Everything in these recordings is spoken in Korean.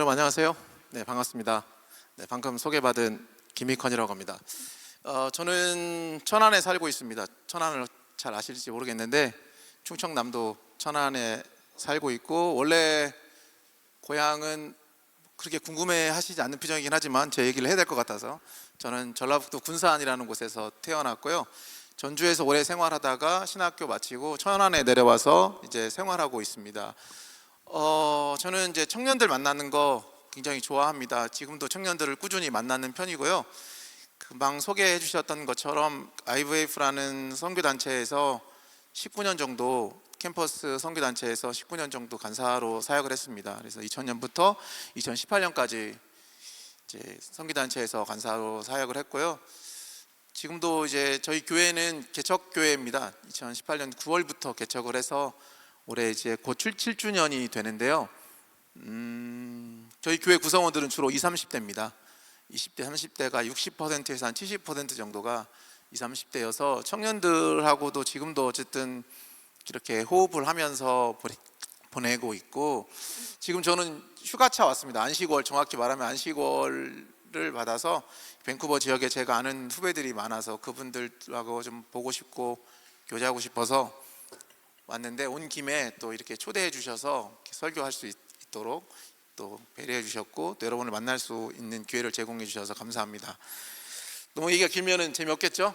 여러분 안녕하세요. 네, 반갑습니다. 네, 방금 소개받은 김익헌이라고 합니다. 저는 천안에 살고 있습니다. 천안을 잘 아실지 모르겠는데 충청남도 천안에 살고 있고, 원래 고향은 그렇게 궁금해 하시지 않는 표정이긴 하지만 제 얘기를 해야 될 것 같아서, 저는 전라북도 군산이라는 곳에서 태어났고요. 전주에서 오래 생활하다가 신학교 마치고 천안에 내려와서 이제 생활하고 있습니다. 저는 이제 청년들 만나는 거 굉장히 좋아합니다. 지금도 청년들을 꾸준히 만나는 편이고요. 금방 소개해 주셨던 것처럼 IVF라는 선교단체에서 19년 정도, 캠퍼스 선교단체에서 19년 정도 간사로 사역을 했습니다. 그래서 2000년부터 2018년까지 이제 선교단체에서 간사로 사역을 했고요. 지금도 이제 저희 교회는 개척교회입니다. 2018년 9월부터 개척을 해서 올해 이제 곧 7주년이 되는데요. 저희 교회 구성원들은 주로 20, 30대입니다. 20대, 30대가 60%에서 한 70% 정도가 20, 30대여서 청년들하고도 지금도 어쨌든 이렇게 호흡을 하면서 보내고 있고, 지금 저는 휴가차 왔습니다. 안식월, 정확히 말하면 안식월을 받아서 밴쿠버 지역에 제가 아는 후배들이 많아서 그분들하고 좀 보고 싶고 교제하고 싶어서 왔는데, 온 김에 또 이렇게 초대해 주셔서 설교할 수 있도록 또 배려해 주셨고, 또 여러분을 만날 수 있는 기회를 제공해 주셔서 감사합니다. 너무 얘기가 길면은 재미없겠죠?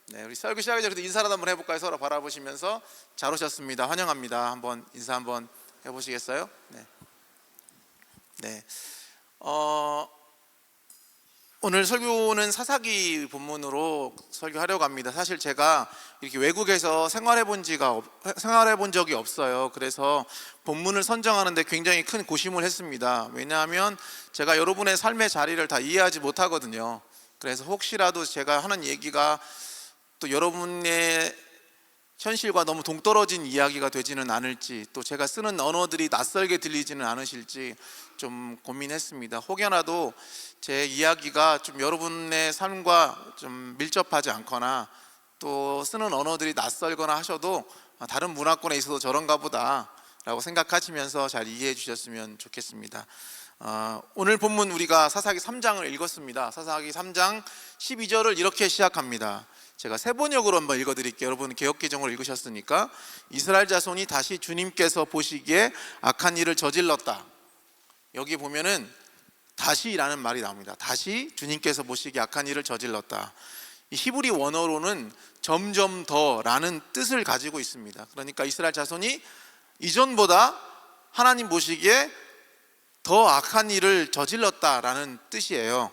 네, 우리 설교 시작하기 전에 인사라도 한번 해볼까요? 서로 바라보시면서. 잘 오셨습니다, 환영합니다. 한번 인사 한번 해보시겠어요? 네. 네. 오늘 설교는 사사기 본문으로 설교하려고 합니다. 사실 제가 이렇게 외국에서 생활해 본 적이 없어요. 그래서 본문을 선정하는데 굉장히 큰 고심을 했습니다. 왜냐하면 제가 여러분의 삶의 자리를 다 이해하지 못하거든요. 그래서 혹시라도 제가 하는 얘기가 또 여러분의 현실과 너무 동떨어진 이야기가 되지는 않을지, 또 제가 쓰는 언어들이 낯설게 들리지는 않으실지 좀 고민했습니다. 혹여나도 제 이야기가 좀 여러분의 삶과 좀 밀접하지 않거나 또 쓰는 언어들이 낯설거나 하셔도 다른 문화권에 있어도 저런가 보다 라고 생각하시면서 잘 이해해 주셨으면 좋겠습니다. 오늘 본문 우리가 사사기 3장을 읽었습니다. 사사기 3장 12절을 이렇게 시작합니다. 제가 세 번역으로 한번 읽어드릴게요. 여러분 개역개정으로 읽으셨으니까. 이스라엘 자손이 다시 주님께서 보시기에 악한 일을 저질렀다. 여기 보면은 다시라는 말이 나옵니다. 다시 주님께서 보시기에 악한 일을 저질렀다. 이 히브리 원어로는 점점 더라는 뜻을 가지고 있습니다. 그러니까 이스라엘 자손이 이전보다 하나님 보시기에 더 악한 일을 저질렀다라는 뜻이에요.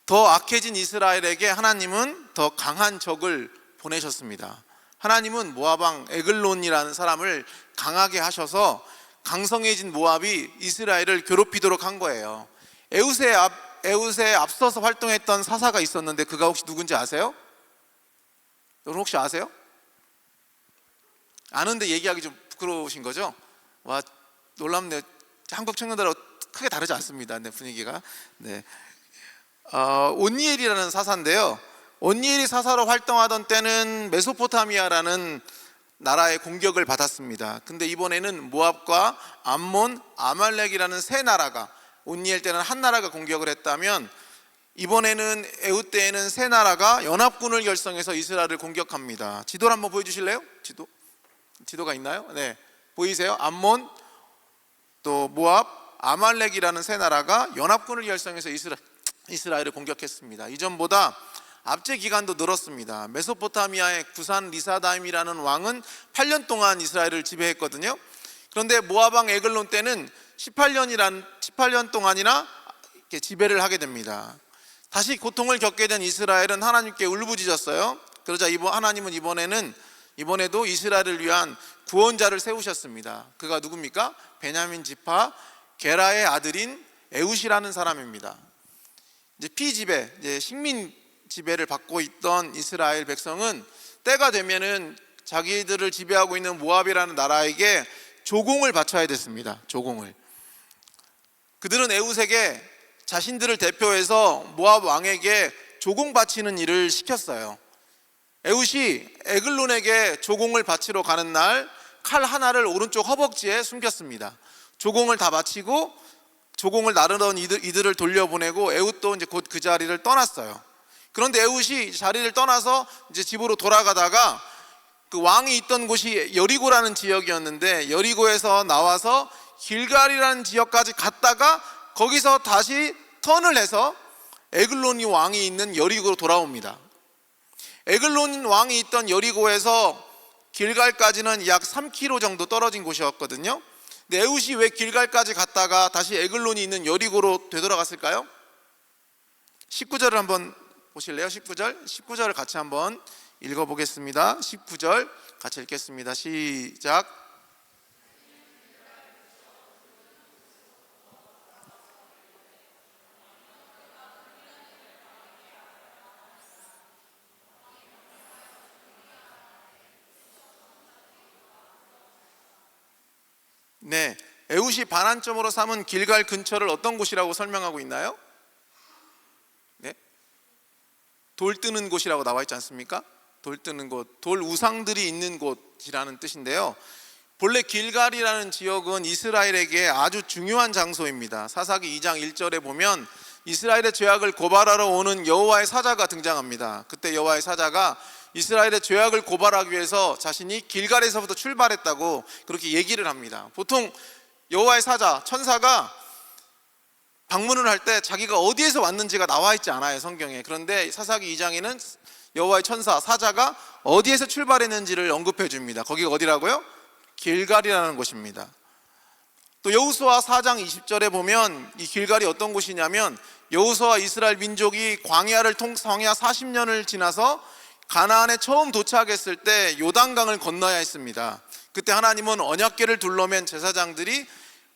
더 악해진 이스라엘에게 하나님은 더 강한 적을 보내셨습니다. 하나님은 모압 왕 에글론이라는 사람을 강하게 하셔서 강성해진 모압이 이스라엘을 괴롭히도록 한 거예요. 에웃에 앞서서 활동했던 사사가 있었는데 그가 혹시 누군지 아세요? 여러분 혹시 아세요? 아는데 얘기하기 좀 부끄러우신 거죠? 와, 놀랍네요. 한국 청년들하고 크게 다르지 않습니다. 네, 분위기가. 네. 온니엘이라는 사사인데요. 온니엘이 사사로 활동하던 때는 메소포타미아라는 나라의 공격을 받았습니다. 근데 이번에는 모압과 암몬, 아말렉이라는 세 나라가, 온니엘 때는 한 나라가 공격을 했다면 이번에는 에웃 때에는 세 나라가 연합군을 결성해서 이스라엘을 공격합니다. 지도를 한번 보여주실래요? 지도가 있나요? 네, 보이세요? 암몬, 또 모압, 아말렉이라는 세 나라가 연합군을 결성해서 이스라엘을 공격했습니다. 이전보다 압제 기간도 늘었습니다. 메소포타미아의 구산 리사다임이라는 왕은 8년 동안 이스라엘을 지배했거든요. 그런데 모압 왕 에글론 때는 18년 동안이나 이렇게 지배를 하게 됩니다. 다시 고통을 겪게 된 이스라엘은 하나님께 울부짖었어요. 그러자 하나님은 이번에도 이스라엘을 위한 구원자를 세우셨습니다. 그가 누굽니까? 베냐민 지파 게라의 아들인 에웃이라는 사람입니다. 이제 피지배, 이제 식민 지배를 받고 있던 이스라엘 백성은 때가 되면은 자기들을 지배하고 있는 모압이라는 나라에게 조공을 바쳐야 됐습니다. 조공을. 그들은 에웃에게 자신들을 대표해서 모압 왕에게 조공 바치는 일을 시켰어요. 에웃이 에글론에게 조공을 바치러 가는 날 칼 하나를 오른쪽 허벅지에 숨겼습니다. 조공을 다 마치고 조공을 나르던 이들을 돌려보내고 에훗도 이제 곧 그 자리를 떠났어요. 그런데 에훗이 자리를 떠나서 이제 집으로 돌아가다가 그 왕이 있던 곳이 여리고라는 지역이었는데 여리고에서 나와서 길갈이라는 지역까지 갔다가 거기서 다시 턴을 해서 에글론이 왕이 있는 여리고로 돌아옵니다. 에글론 왕이 있던 여리고에서 길갈까지는 약 3km 정도 떨어진 곳이었거든요. 근데 에훗이 왜 길갈까지 갔다가 다시 에글론이 있는 여리고로 되돌아갔을까요? 19절을 한번 보실래요? 19절 같이 한번 읽어보겠습니다. 19절 같이 읽겠습니다. 시작. 네, 에훗이 반환점으로 삼은 길갈 근처를 어떤 곳이라고 설명하고 있나요? 네, 돌 뜨는 곳이라고 나와 있지 않습니까? 돌 뜨는 곳, 돌 우상들이 있는 곳이라는 뜻인데요. 본래 길갈이라는 지역은 이스라엘에게 아주 중요한 장소입니다. 사사기 2장 1절에 보면 이스라엘의 죄악을 고발하러 오는 여호와의 사자가 등장합니다. 그때 여호와의 사자가 이스라엘의 죄악을 고발하기 위해서 자신이 길갈에서부터 출발했다고 그렇게 얘기를 합니다. 보통 여호와의 사자, 천사가 방문을 할 때 자기가 어디에서 왔는지가 나와 있지 않아요, 성경에. 그런데 사사기 2장에는 여호와의 천사, 사자가 어디에서 출발했는지를 언급해 줍니다. 거기가 어디라고요? 길갈이라는 곳입니다. 또 여호수아 4장 20절에 보면 이 길갈이 어떤 곳이냐면 여호수아와 이스라엘 민족이 광야 40년을 지나서 가나안에 처음 도착했을 때 요단강을 건너야 했습니다. 그때 하나님은 언약궤를 둘러맨 제사장들이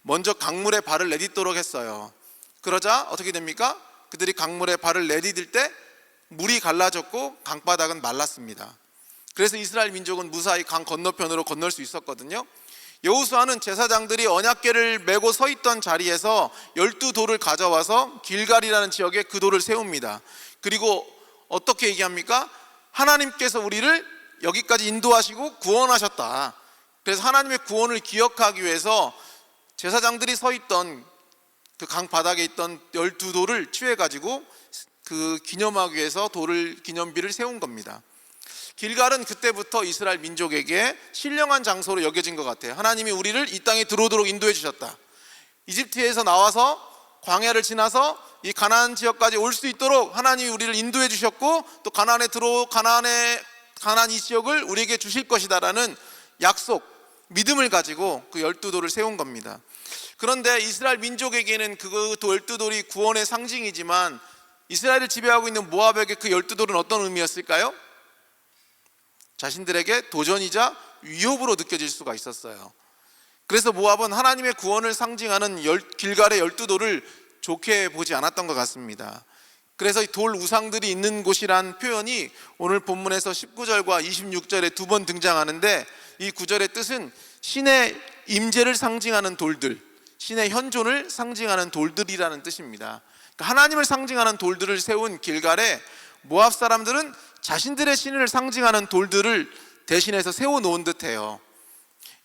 먼저 강물에 발을 내딛도록 했어요. 그러자 어떻게 됩니까? 그들이 강물에 발을 내디딜 때 물이 갈라졌고 강바닥은 말랐습니다. 그래서 이스라엘 민족은 무사히 강 건너편으로 건널 수 있었거든요. 여호수아는 제사장들이 언약궤를 메고 서 있던 자리에서 12돌을 가져와서 길갈이라는 지역에 그 돌을 세웁니다. 그리고 어떻게 얘기합니까? 하나님께서 우리를 여기까지 인도하시고 구원하셨다. 그래서 하나님의 구원을 기억하기 위해서 제사장들이 서 있던 그 강 바닥에 있던 12돌을 취해가지고 그 기념하기 위해서 기념비를 세운 겁니다. 길갈은 그때부터 이스라엘 민족에게 신령한 장소로 여겨진 것 같아요. 하나님이 우리를 이 땅에 들어오도록 인도해 주셨다. 이집트에서 나와서 광야를 지나서 이 가나안 지역까지 올 수 있도록 하나님이 우리를 인도해 주셨고 또 가나안 이 지역을 우리에게 주실 것이다라는 약속, 믿음을 가지고 그 12돌을 세운 겁니다. 그런데 이스라엘 민족에게는 그 12돌이 구원의 상징이지만 이스라엘을 지배하고 있는 모압에게 그 12돌은 어떤 의미였을까요? 자신들에게 도전이자 위협으로 느껴질 수가 있었어요. 그래서 모압은 하나님의 구원을 상징하는 길갈의 12돌을 좋게 보지 않았던 것 같습니다. 그래서 돌 우상들이 있는 곳이란 표현이 오늘 본문에서 19절과 26절에 두 번 등장하는데 이 구절의 뜻은 신의 임재를 상징하는 돌들, 신의 현존을 상징하는 돌들이라는 뜻입니다. 그러니까 하나님을 상징하는 돌들을 세운 길갈에 모압 사람들은 자신들의 신을 상징하는 돌들을 대신해서 세워놓은 듯해요.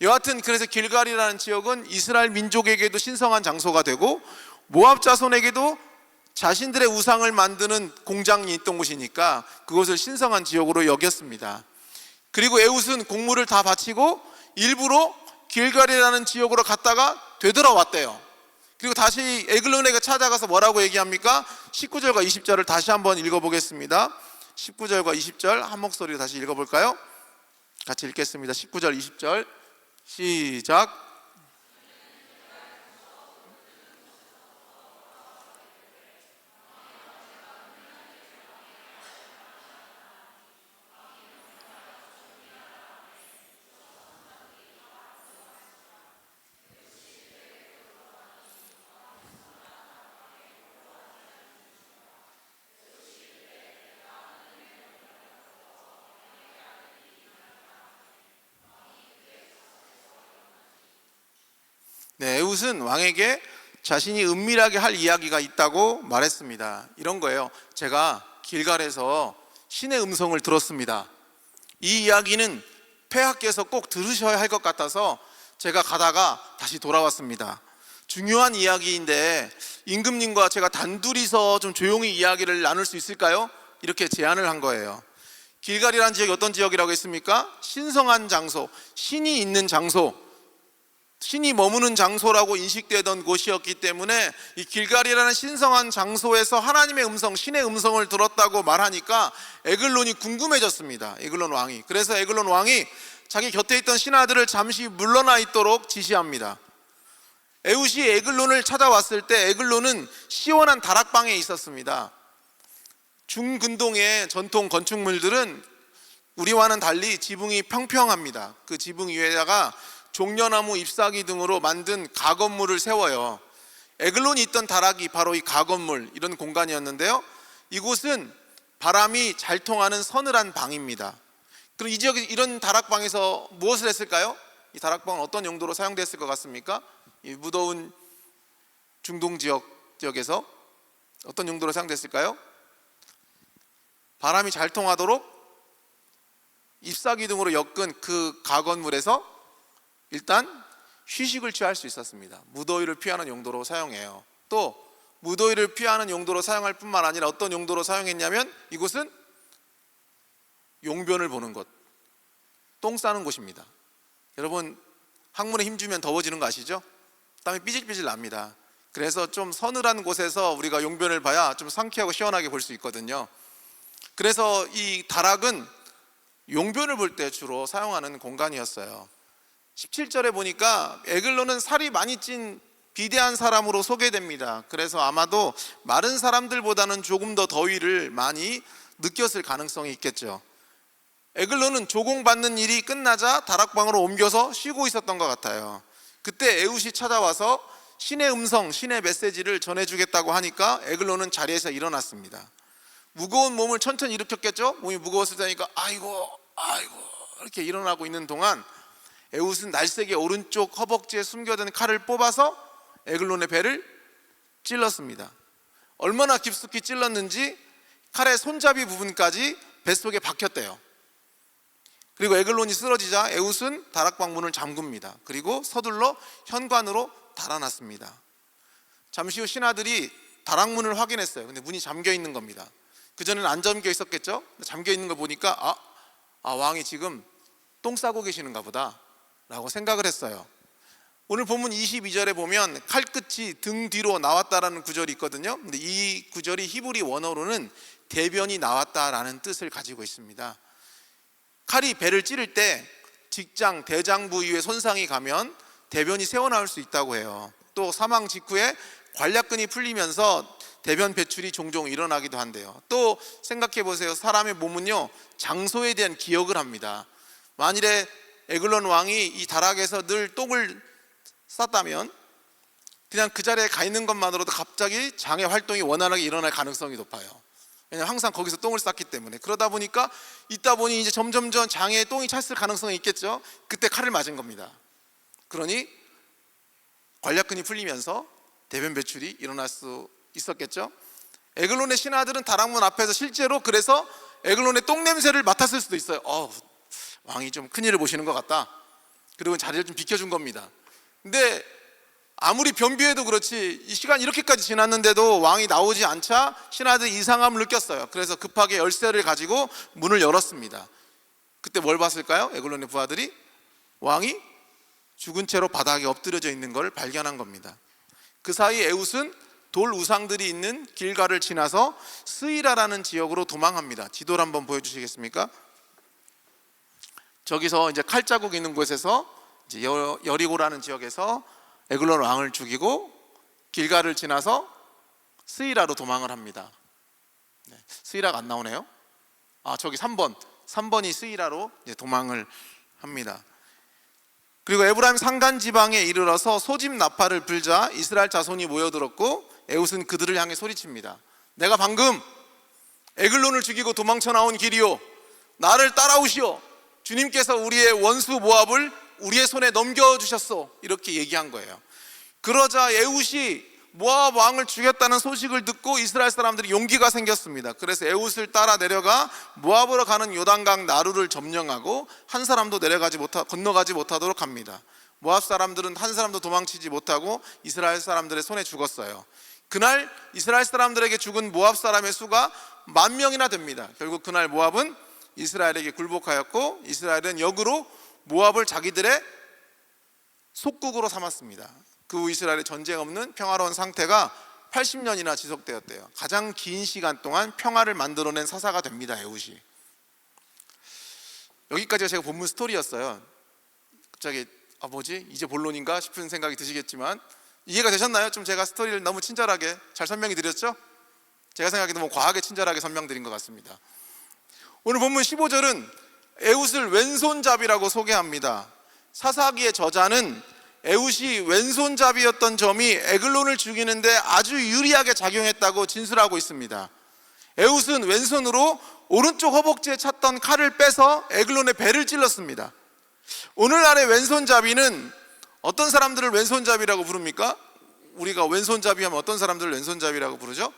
여하튼 그래서 길갈이라는 지역은 이스라엘 민족에게도 신성한 장소가 되고 모압 자손에게도 자신들의 우상을 만드는 공장이 있던 곳이니까 그것을 신성한 지역으로 여겼습니다. 그리고 에훗은 공물을 다 바치고 일부러 길갈이라는 지역으로 갔다가 되돌아왔대요. 그리고 다시 에글론에게 찾아가서 뭐라고 얘기합니까? 19절과 20절을 다시 한번 읽어보겠습니다. 19절과 20절 한 목소리로 다시 읽어볼까요? 같이 읽겠습니다. 19절 20절 시작. 네, 에훗은 왕에게 자신이 은밀하게 할 이야기가 있다고 말했습니다. 이런 거예요. 제가 길갈에서 신의 음성을 들었습니다. 이 이야기는 폐하께서 꼭 들으셔야 할 것 같아서 제가 가다가 다시 돌아왔습니다. 중요한 이야기인데 임금님과 제가 단둘이서 좀 조용히 이야기를 나눌 수 있을까요? 이렇게 제안을 한 거예요. 길갈이라는 지역이 어떤 지역이라고 했습니까? 신성한 장소, 신이 있는 장소, 신이 머무는 장소라고 인식되던 곳이었기 때문에 이 길갈이라는 신성한 장소에서 하나님의 음성, 신의 음성을 들었다고 말하니까 에글론이 궁금해졌습니다. 에글론 왕이. 그래서 에글론 왕이 자기 곁에 있던 신하들을 잠시 물러나 있도록 지시합니다. 에훗이 에글론을 찾아왔을 때 에글론은 시원한 다락방에 있었습니다. 중근동의 전통 건축물들은 우리와는 달리 지붕이 평평합니다. 그 지붕 위에다가 종려나무 잎사귀 등으로 만든 가건물을 세워요. 에글론이 있던 다락이 바로 이 가건물, 이런 공간이었는데요. 이곳은 바람이 잘 통하는 서늘한 방입니다. 그럼 이 지역에 이런 다락방에서 무엇을 했을까요? 이 다락방은 어떤 용도로 사용됐을 것 같습니까? 이 무더운 중동 지역에서 어떤 용도로 사용됐을까요? 바람이 잘 통하도록 잎사귀 등으로 엮은 그 가건물에서 일단 휴식을 취할 수 있었습니다. 무더위를 피하는 용도로 사용해요. 또 무더위를 피하는 용도로 사용할 뿐만 아니라 어떤 용도로 사용했냐면 이곳은 용변을 보는 곳, 똥 싸는 곳입니다. 여러분 항문에 힘주면 더워지는 거 아시죠? 땀이 삐질삐질 납니다. 그래서 좀 서늘한 곳에서 우리가 용변을 봐야 좀 상쾌하고 시원하게 볼 수 있거든요. 그래서 이 다락은 용변을 볼 때 주로 사용하는 공간이었어요. 17절에 보니까 에글론은 살이 많이 찐 비대한 사람으로 소개됩니다. 그래서 아마도 마른 사람들보다는 조금 더 더위를 많이 느꼈을 가능성이 있겠죠. 에글론은 조공받는 일이 끝나자 다락방으로 옮겨서 쉬고 있었던 것 같아요. 그때 에훗이 찾아와서 신의 음성, 신의 메시지를 전해주겠다고 하니까 에글론은 자리에서 일어났습니다. 무거운 몸을 천천히 일으켰겠죠? 몸이 무거웠을 테니까 아이고 이렇게 일어나고 있는 동안 에훗은 날쌔게 오른쪽 허벅지에 숨겨둔 칼을 뽑아서 에글론의 배를 찔렀습니다. 얼마나 깊숙이 찔렀는지 칼의 손잡이 부분까지 뱃속에 박혔대요. 그리고 에글론이 쓰러지자 에훗은 다락방 문을 잠굽니다. 그리고 서둘러 현관으로 달아났습니다. 잠시 후 신하들이 다락문을 확인했어요. 근데 문이 잠겨 있는 겁니다. 그전에는 안 잠겨 있었겠죠? 잠겨 있는 거 보니까 왕이 지금 똥 싸고 계시는가 보다 라고 생각을 했어요. 오늘 본문 22절에 보면 칼끝이 등 뒤로 나왔다라는 구절이 있거든요. 근데 이 구절이 히브리 원어로는 대변이 나왔다라는 뜻을 가지고 있습니다. 칼이 배를 찌를 때 직장, 대장 부위에 손상이 가면 대변이 새어나올 수 있다고 해요. 또 사망 직후에 관략근이 풀리면서 대변 배출이 종종 일어나기도 한대요. 또 생각해 보세요. 사람의 몸은요, 장소에 대한 기억을 합니다. 만일에 에글론 왕이 이 다락에서 늘 똥을 쌌다면 그냥 그 자리에 가 있는 것만으로도 갑자기 장의 활동이 원활하게 일어날 가능성이 높아요. 왜냐하면 항상 거기서 똥을 쌌기 때문에. 그러다 보니까 있다 보니 이제 점점점 장에 똥이 찼을 가능성이 있겠죠. 그때 칼을 맞은 겁니다. 그러니 관략근이 풀리면서 대변 배출이 일어날 수 있었겠죠. 에글론의 신하들은 다락문 앞에서 실제로 그래서 에글론의 똥 냄새를 맡았을 수도 있어요. 왕이 좀 큰일을 보시는 것 같다. 그리고 자리를 좀 비켜준 겁니다. 근데 아무리 변비해도 그렇지 이 시간 이렇게까지 지났는데도 왕이 나오지 않자 신하들이 이상함을 느꼈어요. 그래서 급하게 열쇠를 가지고 문을 열었습니다. 그때 뭘 봤을까요? 에글론의 부하들이 왕이 죽은 채로 바닥에 엎드려져 있는 걸 발견한 겁니다. 그 사이 에훗은 돌 우상들이 있는 길갈을 지나서 스이라라는 지역으로 도망합니다. 지도를 한번 보여주시겠습니까? 저기서 이제 칼자국 있는 곳에서 이제 여리고라는 지역에서 에글론 왕을 죽이고 길갈을 지나서 스이라로 도망을 합니다. 스이라가 안 나오네요. 저기 3번이 스이라로 이제 도망을 합니다. 그리고 에브라임 산간 지방에 이르러서 소집 나팔을 불자 이스라엘 자손이 모여들었고 에훗은 그들을 향해 소리칩니다. 내가 방금 에글론을 죽이고 도망쳐 나온 길이요, 나를 따라오시오. 주님께서 우리의 원수 모압을 우리의 손에 넘겨주셨소. 이렇게 얘기한 거예요. 그러자 에훗이 모압 왕을 죽였다는 소식을 듣고 이스라엘 사람들이 용기가 생겼습니다. 그래서 에훗을 따라 내려가 모압으로 가는 요단강 나루를 점령하고 한 사람도 건너가지 못하도록 합니다. 모압 사람들은 한 사람도 도망치지 못하고 이스라엘 사람들의 손에 죽었어요. 그날 이스라엘 사람들에게 죽은 모압 사람의 수가 10,000명이나 됩니다. 결국 그날 모압은 이스라엘에게 굴복하였고 이스라엘은 역으로 모압을 자기들의 속국으로 삼았습니다. 그 후 이스라엘의 전쟁 없는 평화로운 상태가 80년이나 지속되었대요. 가장 긴 시간 동안 평화를 만들어낸 사사가 됩니다. 에훗이. 여기까지가 제가 본문 스토리였어요. 갑자기 뭐지? 이제 본론인가 싶은 생각이 드시겠지만 이해가 되셨나요? 좀 제가 스토리를 너무 친절하게 잘 설명해 드렸죠? 제가 생각해도 너무 과하게 친절하게 설명드린 것 같습니다. 오늘 본문 15절은 에훗을 왼손잡이라고 소개합니다. 사사기의 저자는 에훗이 왼손잡이였던 점이 에글론을 죽이는데 아주 유리하게 작용했다고 진술하고 있습니다. 에훗은 왼손으로 오른쪽 허벅지에 찼던 칼을 빼서 에글론의 배를 찔렀습니다. 오늘날의 왼손잡이는 어떤 사람들을 왼손잡이라고 부릅니까? 우리가 왼손잡이 하면 어떤 사람들을 왼손잡이라고 부르죠?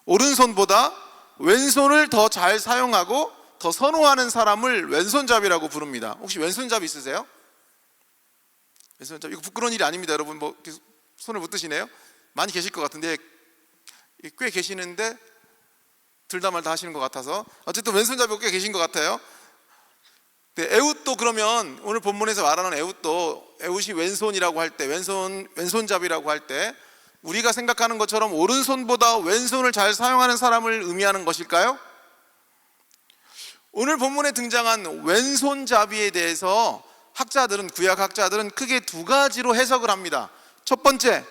오른손보다 왼손을 더 잘 사용하고 더 선호하는 사람을 왼손잡이라고 부릅니다. 혹시 왼손잡이 있으세요? 왼손잡이, 이거 부끄러운 일이 아닙니다. 여러분 뭐 손을 못 드시네요? 많이 계실 것 같은데 꽤 계시는데 들다 말다 하시는 것 같아서 어쨌든 왼손잡이가 꽤 계신 것 같아요. 네, 에훗도 그러면 오늘 본문에서 말하는 에훗도 에훗이 왼손이라고 할 때 왼손잡이라고 할 때 우리가 생각하는 것처럼 오른손보다 왼손을 잘 사용하는 사람을 의미하는 것일까요? 오늘 본문에 등장한 왼손잡이에 대해서 구약 학자들은 크게 두 가지로 해석을 합니다. 첫 번째,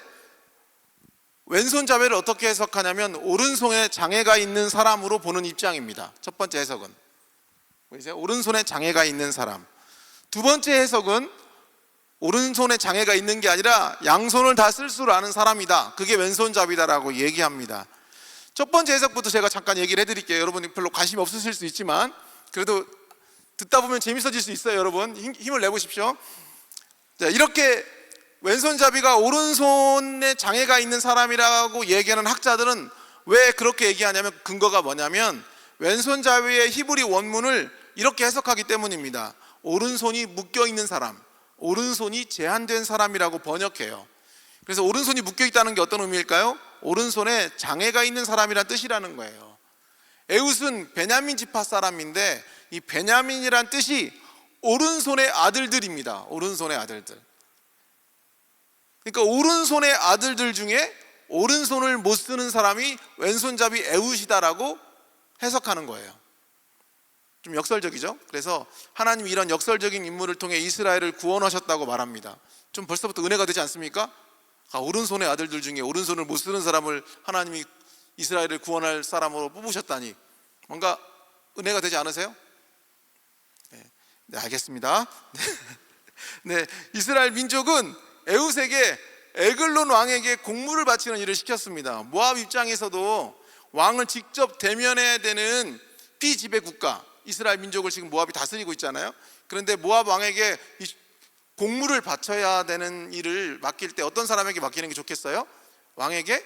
왼손잡이를 어떻게 해석하냐면 오른손에 장애가 있는 사람으로 보는 입장입니다. 첫 번째 해석은 보이세요? 오른손에 장애가 있는 사람. 두 번째 해석은 오른손에 장애가 있는 게 아니라 양손을 다 쓸 줄 아는 사람이다. 그게 왼손잡이다라고 얘기합니다. 첫 번째 해석부터 제가 잠깐 얘기를 해드릴게요. 여러분이 별로 관심이 없으실 수 있지만 그래도 듣다 보면 재밌어질 수 있어요. 여러분 힘을 내보십시오. 자, 이렇게 왼손잡이가 오른손에 장애가 있는 사람이라고 얘기하는 학자들은 왜 그렇게 얘기하냐면 근거가 뭐냐면 왼손잡이의 히브리 원문을 이렇게 해석하기 때문입니다. 오른손이 묶여있는 사람, 오른손이 제한된 사람이라고 번역해요. 그래서 오른손이 묶여있다는 게 어떤 의미일까요? 오른손에 장애가 있는 사람이란 뜻이라는 거예요. 에훗은 베냐민 지파 사람인데 이 베냐민이란 뜻이 오른손의 아들들입니다. 오른손의 아들들. 그러니까 오른손의 아들들 중에 오른손을 못 쓰는 사람이 왼손잡이 에훗이다라고 해석하는 거예요. 좀 역설적이죠? 그래서 하나님이 이런 역설적인 인물을 통해 이스라엘을 구원하셨다고 말합니다. 좀 벌써부터 은혜가 되지 않습니까? 오른손의 아들들 중에 오른손을 못 쓰는 사람을 하나님이 이스라엘을 구원할 사람으로 뽑으셨다니 뭔가 은혜가 되지 않으세요? 네, 알겠습니다. 네, 이스라엘 민족은 에훗에게 에글론 왕에게 공물을 바치는 일을 시켰습니다. 모압 입장에서도 왕을 직접 대면해야 되는 피지배 국가, 이스라엘 민족을 지금 모압이 다스리고 있잖아요. 그런데 모압 왕에게 공물을 바쳐야 되는 일을 맡길 때 어떤 사람에게 맡기는 게 좋겠어요? 왕에게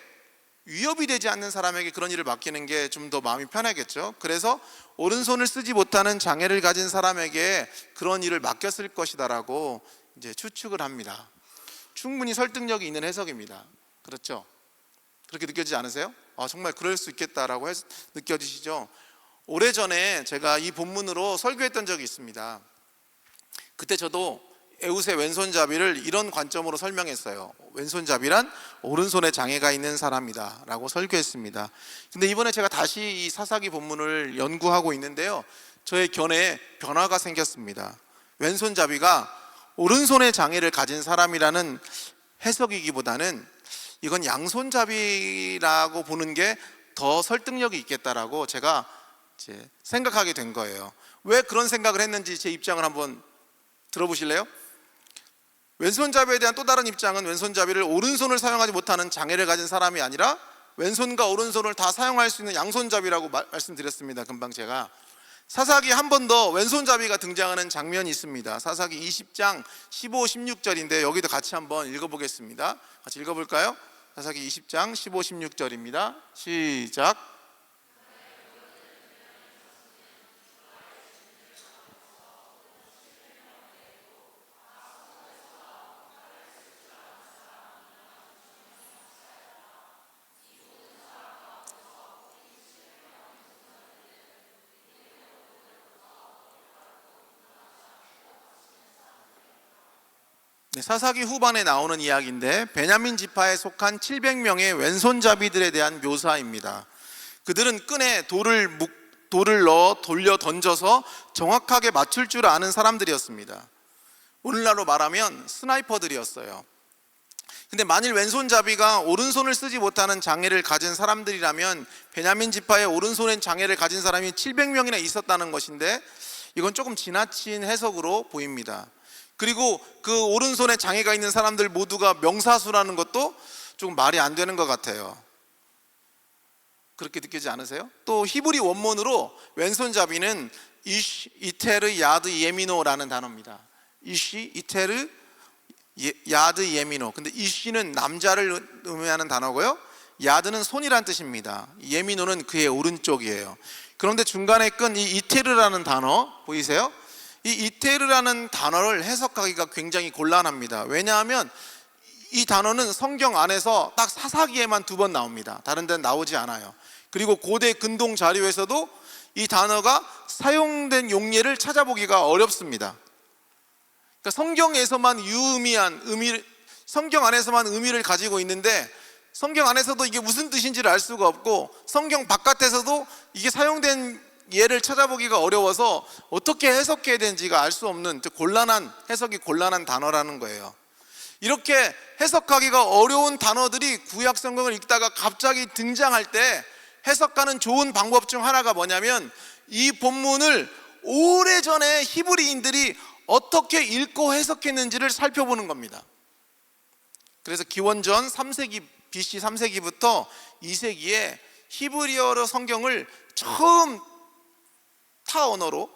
위협이 되지 않는 사람에게 그런 일을 맡기는 게 좀 더 마음이 편하겠죠. 그래서 오른손을 쓰지 못하는 장애를 가진 사람에게 그런 일을 맡겼을 것이다라고 이제 추측을 합니다. 충분히 설득력이 있는 해석입니다. 그렇죠? 그렇게 느껴지지 않으세요? 정말 그럴 수 있겠다라고 느껴지시죠? 오래전에 제가 이 본문으로 설교했던 적이 있습니다. 그때 저도 에훗의 왼손잡이를 이런 관점으로 설명했어요. 왼손잡이란 오른손에 장애가 있는 사람이다 라고 설교했습니다. 근데 이번에 제가 다시 이 사사기 본문을 연구하고 있는데요, 저의 견해에 변화가 생겼습니다. 왼손잡이가 오른손에 장애를 가진 사람이라는 해석이기보다는 이건 양손잡이라고 보는 게 더 설득력이 있겠다라고 제가 이제 생각하게 된 거예요. 왜 그런 생각을 했는지 제 입장을 한번 들어보실래요? 왼손잡이에 대한 또 다른 입장은 왼손잡이를 오른손을 사용하지 못하는 장애를 가진 사람이 아니라 왼손과 오른손을 다 사용할 수 있는 양손잡이라고 말씀드렸습니다. 금방 제가 사사기 한 번 더 왼손잡이가 등장하는 장면이 있습니다. 사사기 20장 15, 16절인데 여기도 같이 한번 읽어보겠습니다. 같이 읽어볼까요? 사사기 20장 15, 16절입니다. 시작. 네, 사사기 후반에 나오는 이야기인데 베냐민 지파에 속한 700명의 왼손잡이들에 대한 묘사입니다. 그들은 끈에 돌을 넣어 돌려 던져서 정확하게 맞출 줄 아는 사람들이었습니다. 오늘날로 말하면 스나이퍼들이었어요. 근데 만일 왼손잡이가 오른손을 쓰지 못하는 장애를 가진 사람들이라면 베냐민 지파에 오른손의 장애를 가진 사람이 700명이나 있었다는 것인데 이건 조금 지나친 해석으로 보입니다. 그리고 그 오른손에 장애가 있는 사람들 모두가 명사수라는 것도 조금 말이 안 되는 것 같아요. 그렇게 느끼지 않으세요? 또 히브리 원문으로 왼손잡이는 이쉬, 이테르, 야드, 예미노라는 단어입니다. 이쉬, 이테르, 야드, 예미노. 근데 이쉬는 남자를 의미하는 단어고요, 야드는 손이란 뜻입니다. 예미노는 그의 오른쪽이에요. 그런데 중간에 끈 이 이테르라는 단어 보이세요? 이 이테르라는 단어를 해석하기가 굉장히 곤란합니다. 왜냐하면 이 단어는 성경 안에서 딱 사사기에만 2번 나옵니다. 다른 데는 나오지 않아요. 그리고 고대 근동 자료에서도 이 단어가 사용된 용례를 찾아보기가 어렵습니다. 그러니까 성경에서만 유의미한 성경 안에서만 의미를 가지고 있는데 성경 안에서도 이게 무슨 뜻인지를 알 수가 없고 성경 바깥에서도 이게 사용된 예를 찾아보기가 어려워서 어떻게 해석해야 되는지가 알 수 없는 해석이 곤란한 단어라는 거예요. 이렇게 해석하기가 어려운 단어들이 구약 성경을 읽다가 갑자기 등장할 때 해석하는 좋은 방법 중 하나가 뭐냐면 이 본문을 오래전에 히브리인들이 어떻게 읽고 해석했는지를 살펴보는 겁니다. 그래서 기원전 3세기 BC 3세기부터 2세기에 히브리어로 성경을 처음 타 언어로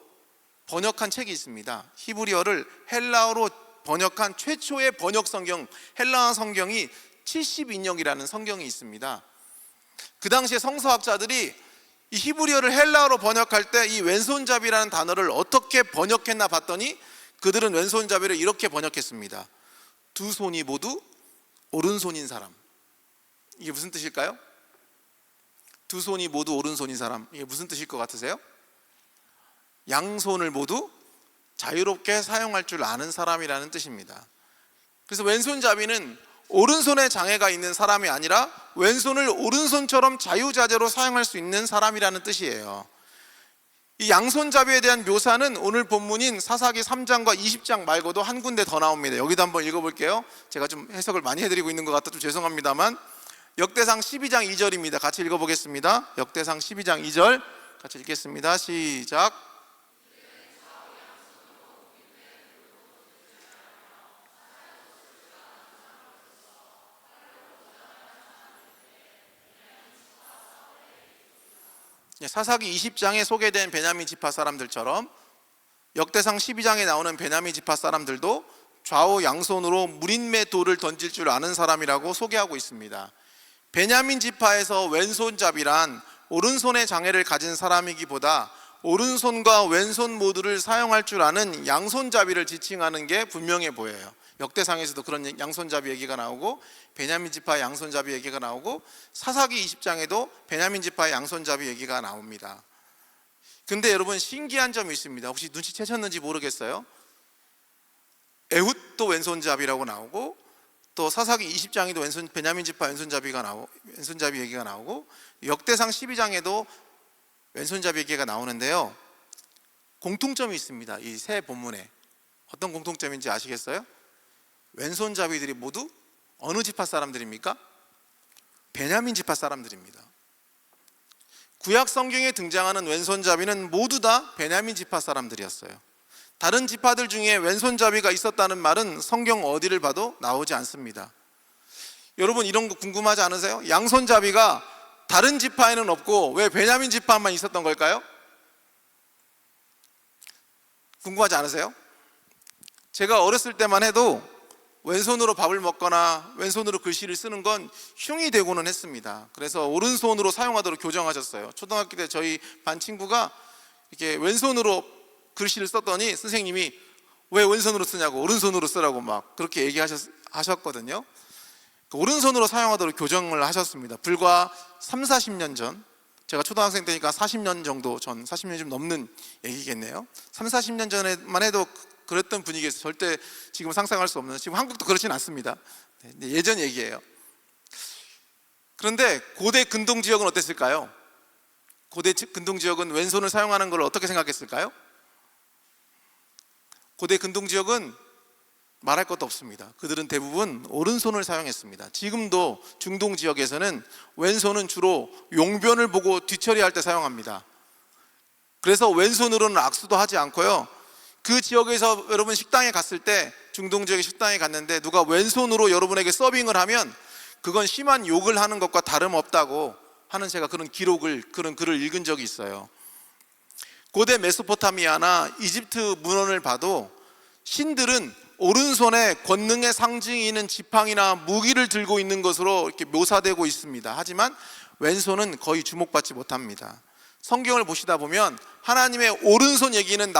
번역한 책이 있습니다. 히브리어를 헬라어로 번역한 최초의 번역 성경, 헬라어 성경이 70인역이라는 성경이 있습니다. 그 당시에 성서학자들이 이 히브리어를 헬라어로 번역할 때 이 왼손잡이라는 단어를 어떻게 번역했나 봤더니 그들은 왼손잡이를 이렇게 번역했습니다. 2손이 모두 오른손인 사람. 이게 무슨 뜻일까요? 2손이 모두 오른손인 사람. 이게 무슨 뜻일 것 같으세요? 양손을 모두 자유롭게 사용할 줄 아는 사람이라는 뜻입니다. 그래서 왼손잡이는 오른손에 장애가 있는 사람이 아니라 왼손을 오른손처럼 자유자재로 사용할 수 있는 사람이라는 뜻이에요. 이 양손잡이에 대한 묘사는 오늘 본문인 사사기 3장과 20장 말고도 한 군데 더 나옵니다. 여기도 한번 읽어볼게요. 제가 좀 해석을 많이 해드리고 있는 것 같아 좀 죄송합니다만 역대상 12장 2절입니다. 같이 읽어보겠습니다. 역대상 12장 2절 같이 읽겠습니다. 시작. 사사기 20장에 소개된 베냐민 지파 사람들처럼 역대상 12장에 나오는 베냐민 지파 사람들도 좌우 양손으로 무린매 돌을 던질 줄 아는 사람이라고 소개하고 있습니다. 베냐민 지파에서 왼손잡이란 오른손의 장애를 가진 사람이기보다 오른손과 왼손 모두를 사용할 줄 아는 양손잡이를 지칭하는 게 분명해 보여요. 역대상에서도 그런 양손잡이 얘기가 나오고 베냐민 지파의 양손잡이 얘기가 나오고 사사기 20장에도 베냐민 지파의 양손잡이 얘기가 나옵니다. 근데 여러분 신기한 점이 있습니다. 혹시 눈치채셨는지 모르겠어요. 에훗도 왼손잡이라고 나오고 또 사사기 20장에도 베냐민 지파 왼손잡이 얘기가 나오고 역대상 12장에도 왼손잡이 얘기가 나오는데요. 공통점이 있습니다. 이 세 본문에. 어떤 공통점인지 아시겠어요? 왼손잡이들이 모두 어느 지파 사람들입니까? 베냐민 지파 사람들입니다. 구약 성경에 등장하는 왼손잡이는 모두 다 베냐민 지파 사람들이었어요. 다른 지파들 중에 왼손잡이가 있었다는 말은 성경 어디를 봐도 나오지 않습니다. 여러분 이런 거 궁금하지 않으세요? 양손잡이가 다른 지파에는 없고 왜 베냐민 지파만 있었던 걸까요? 궁금하지 않으세요? 제가 어렸을 때만 해도 왼손으로 밥을 먹거나 왼손으로 글씨를 쓰는 건 흉이 되고는 했습니다. 그래서 오른손으로 사용하도록 교정하셨어요. 초등학교 때 저희 반 친구가 이렇게 왼손으로 글씨를 썼더니 선생님이 왜 왼손으로 쓰냐고 오른손으로 쓰라고 막 그렇게 얘기하셨거든요. 오른손으로 사용하도록 교정을 하셨습니다. 불과 30-40년 전, 제가 초등학생 때니까 40년 정도 전, 40년이 좀 넘는 얘기겠네요. 30-40년 전에만 해도 그랬던 분위기에서 절대 지금 상상할 수 없는, 지금 한국도 그렇진 않습니다. 예전 얘기예요. 그런데 고대 근동 지역은 어땠을까요? 고대 근동 지역은 왼손을 사용하는 걸 어떻게 생각했을까요? 고대 근동 지역은 말할 것도 없습니다. 그들은 대부분 오른손을 사용했습니다. 지금도 중동 지역에서는 왼손은 주로 용변을 보고 뒤처리할 때 사용합니다. 그래서 왼손으로는 악수도 하지 않고요, 그 지역에서 여러분 식당에 갔을 때, 중동 지역의 식당에 갔는데 누가 왼손으로 여러분에게 서빙을 하면 그건 심한 욕을 하는 것과 다름없다고 하는, 제가 그런 글을 읽은 적이 있어요. 고대 메소포타미아나 이집트 문헌을 봐도 신들은 오른손에 권능의 상징이 지팡이나 무기를 들고 있는 것으로 이렇게 묘사되고 있습니다. 하지만 왼손은 거의 주목받지 못합니다. 성경을 보시다 보면 하나님의 오른손 얘기는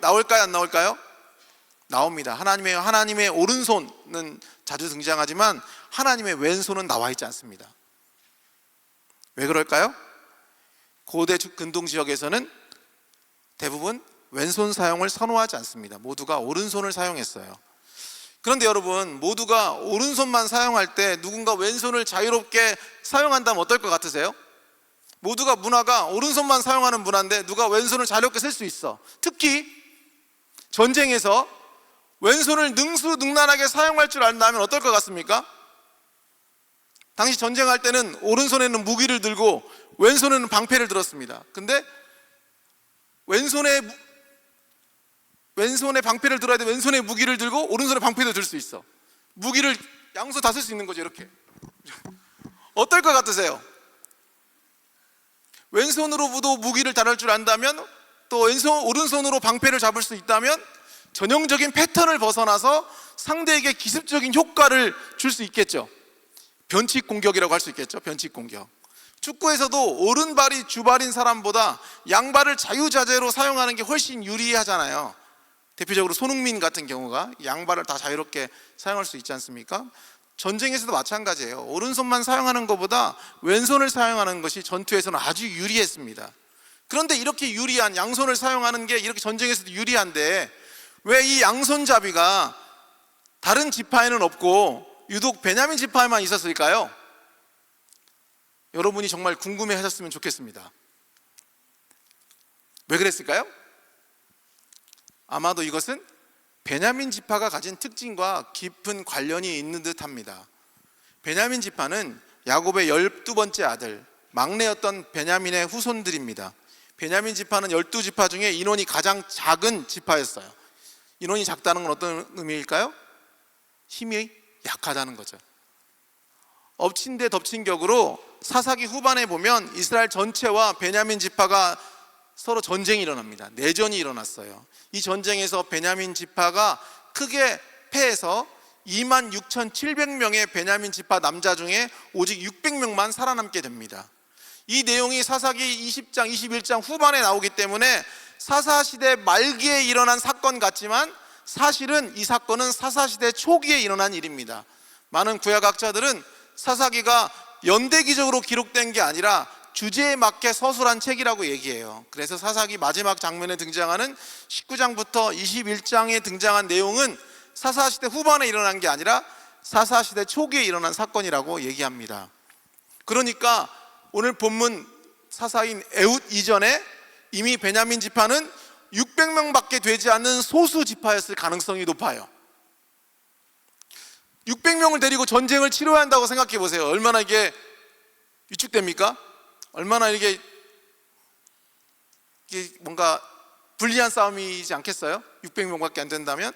나올까요, 안 나올까요? 나옵니다. 하나님의 오른손은 자주 등장하지만 하나님의 왼손은 나와 있지 않습니다. 왜 그럴까요? 고대 근동 지역에서는 대부분 왼손 사용을 선호하지 않습니다. 모두가 오른손을 사용했어요. 그런데 여러분, 모두가 오른손만 사용할 때 누군가 왼손을 자유롭게 사용한다면 어떨 것 같으세요? 모두가 문화가 오른손만 사용하는 문화인데 누가 왼손을 자유롭게 쓸 수 있어. 특히 전쟁에서 왼손을 능수능란하게 사용할 줄 안다면 어떨 것 같습니까? 당시 전쟁할 때는 오른손에는 무기를 들고 왼손에는 방패를 들었습니다. 근데 왼손에 방패를 들어야 돼. 왼손에 무기를 들고 오른손에 방패도 들 수 있어. 무기를 양손 다 쓸 수 있는 거죠, 이렇게. 어떨 것 같으세요? 왼손으로도 무기를 다룰 줄 안다면, 또 오른손으로 방패를 잡을 수 있다면 전형적인 패턴을 벗어나서 상대에게 기습적인 효과를 줄 수 있겠죠. 변칙 공격이라고 할 수 있겠죠. 변칙 공격. 축구에서도 오른발이 주발인 사람보다 양발을 자유자재로 사용하는 게 훨씬 유리하잖아요. 대표적으로 손흥민 같은 경우가 양발을 다 자유롭게 사용할 수 있지 않습니까? 전쟁에서도 마찬가지예요. 오른손만 사용하는 것보다 왼손을 사용하는 것이 전투에서는 아주 유리했습니다. 그런데 이렇게 유리한 양손을 사용하는 게 이렇게 전쟁에서도 유리한데 왜 이 양손잡이가 다른 지파에는 없고 유독 베냐민 지파에만 있었을까요? 여러분이 정말 궁금해 하셨으면 좋겠습니다. 왜 그랬을까요? 아마도 이것은 베냐민 지파가 가진 특징과 깊은 관련이 있는 듯 합니다. 베냐민 지파는 야곱의 12번째 아들, 막내였던 베냐민의 후손들입니다. 베냐민 지파는 12지파 중에 인원이 가장 작은 지파였어요. 인원이 작다는 건 어떤 의미일까요? 힘이 약하다는 거죠. 엎친 데 덮친 격으로 사사기 후반에 보면 이스라엘 전체와 베냐민 지파가 서로 전쟁이 일어납니다. 내전이 일어났어요. 이 전쟁에서 베냐민 지파가 크게 패해서 26,700명의 베냐민 지파 남자 중에 오직 600명만 살아남게 됩니다. 이 내용이 사사기 20장, 21장 후반에 나오기 때문에 사사시대 말기에 일어난 사건 같지만 사실은 이 사건은 사사시대 초기에 일어난 일입니다. 많은 구약학자들은 사사기가 연대기적으로 기록된 게 아니라 주제에 맞게 서술한 책이라고 얘기해요. 그래서 사사기 마지막 장면에 등장하는 19장부터 21장에 등장한 내용은 사사시대 후반에 일어난 게 아니라 사사시대 초기에 일어난 사건이라고 얘기합니다. 그러니까 오늘 본문 사사인 에훗 이전에 이미 베냐민 지파는 600명밖에 되지 않는 소수 지파였을 가능성이 높아요. 600명을 데리고 전쟁을 치러야 한다고 생각해 보세요. 얼마나 이게 위축됩니까? 얼마나 이게 뭔가 불리한 싸움이지 않겠어요? 600명밖에 안 된다면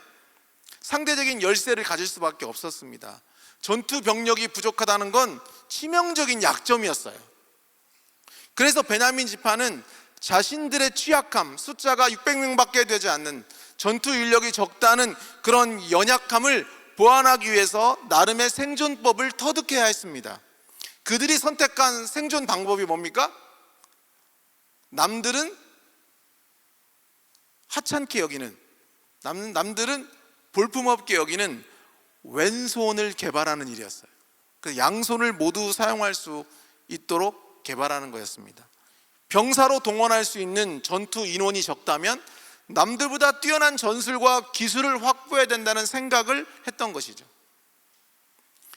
상대적인 열세를 가질 수밖에 없었습니다. 전투 병력이 부족하다는 건 치명적인 약점이었어요. 그래서 베냐민 지파는 자신들의 취약함, 숫자가 600명밖에 되지 않는, 전투 인력이 적다는 그런 연약함을 보완하기 위해서 나름의 생존법을 터득해야 했습니다. 그들이 선택한 생존 방법이 뭡니까? 남들은 하찮게 여기는, 남들은 볼품없게 여기는 왼손을 개발하는 일이었어요. 그래서 양손을 모두 사용할 수 있도록 개발하는 거였습니다. 병사로 동원할 수 있는 전투 인원이 적다면 남들보다 뛰어난 전술과 기술을 확보해야 된다는 생각을 했던 것이죠.